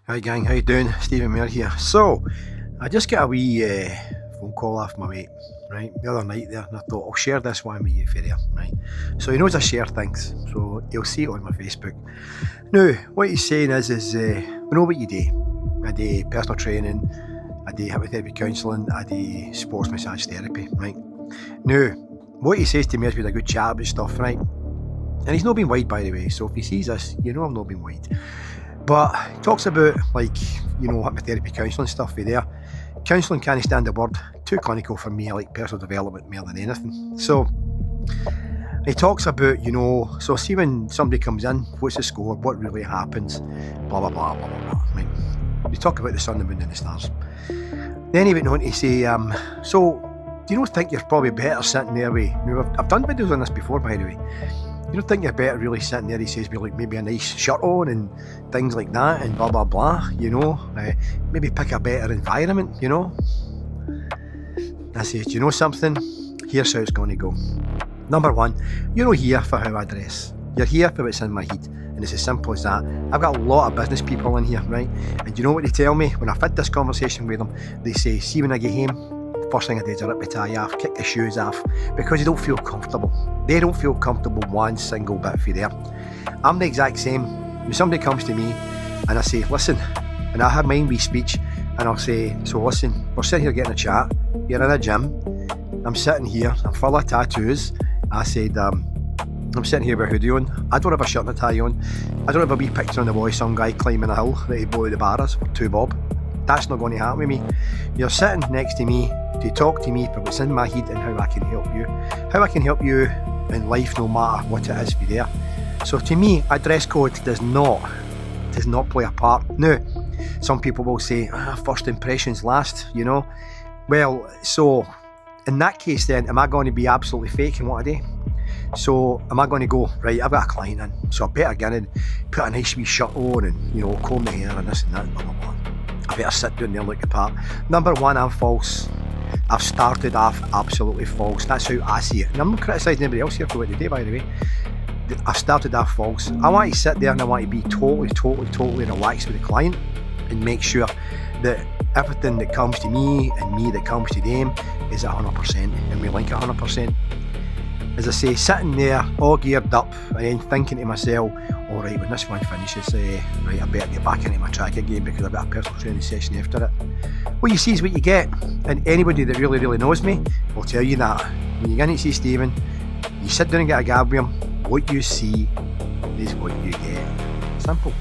Hi gang, how you doing? Stephen Mayer here. So, I just got a wee phone call off my mate, right, the other night there, and I thought I'll share this one with you for there, right. So he knows I share things, so he'll see it on my Facebook. Now, what he's saying is we know what you do. I do personal training, I do hypnotherapy counselling, I do sports massage therapy, right. Now, what he says to me is we had a good chat about stuff, right. And he's not been wide, by the way, so if he sees this, you know I'm not been wide. But he talks about, hypnotherapy counselling stuff for there. Counselling can't stand the word, too clinical for me. I like personal development more than anything. So he talks about, so see when somebody comes in, what's the score, what really happens, blah, blah, blah, blah, blah, blah. Right. We talk about the sun, the moon and the stars. Then he went on to say, so do you not think you're probably better sitting there with, I've done videos on this before, by the way. You don't think you're better really sitting there, he says, with like maybe a nice shirt on and things like that and blah blah blah, maybe pick a better environment, I say, do you know something? Here's how it's going to go. Number one, you're not here for how I dress. You're here for what's in my head, and it's as simple as that. I've got a lot of business people in here, right? And do you know what they tell me when I've had this conversation with them? They say, see, when I get home, first thing I do is I rip the tie off, kick the shoes off, because they don't feel comfortable. They don't feel comfortable one single bit for there. I'm the exact same. When somebody comes to me and I say, listen, and I have my wee speech, and I'll say, so listen, we're sitting here getting a chat, you're in a gym, I'm sitting here, I'm full of tattoos. I said, I'm sitting here with a hoodie on, I don't have a shirt and a tie on, I don't have a wee picture on the wall of some guy climbing a hill that he blew the bars for 2 bob. That's not going to happen with me. You're sitting next to me to talk to me for what's in my head and how I can help you. How I can help you in life, no matter what it is for there. So to me, a dress code does not play a part. Now, some people will say, first impressions last, Well, so in that case then, am I going to be absolutely fake in what I do? So am I going to go, right, I've got a client in, so I better get in, put a nice wee shirt on and, comb the hair and this and that, blah, blah, blah. I better sit down there and look the part. Number one, I'm false. I've started off absolutely false. That's how I see it. And I'm not criticising anybody else here for what they do, by the way. I've started off false. I want to sit there and I want to be totally relaxed with the client and make sure that everything that comes to me and me that comes to them is 100% and we link 100%. As I say, sitting there all geared up and then thinking to myself, all right, when this one finishes, right, I better get back into my track again because I've got a personal training session after it. What you see is what you get, and anybody that really knows me will tell you that. When you get in to see Stephen, you sit down and get a gab with him, what you see is what you get. Simple.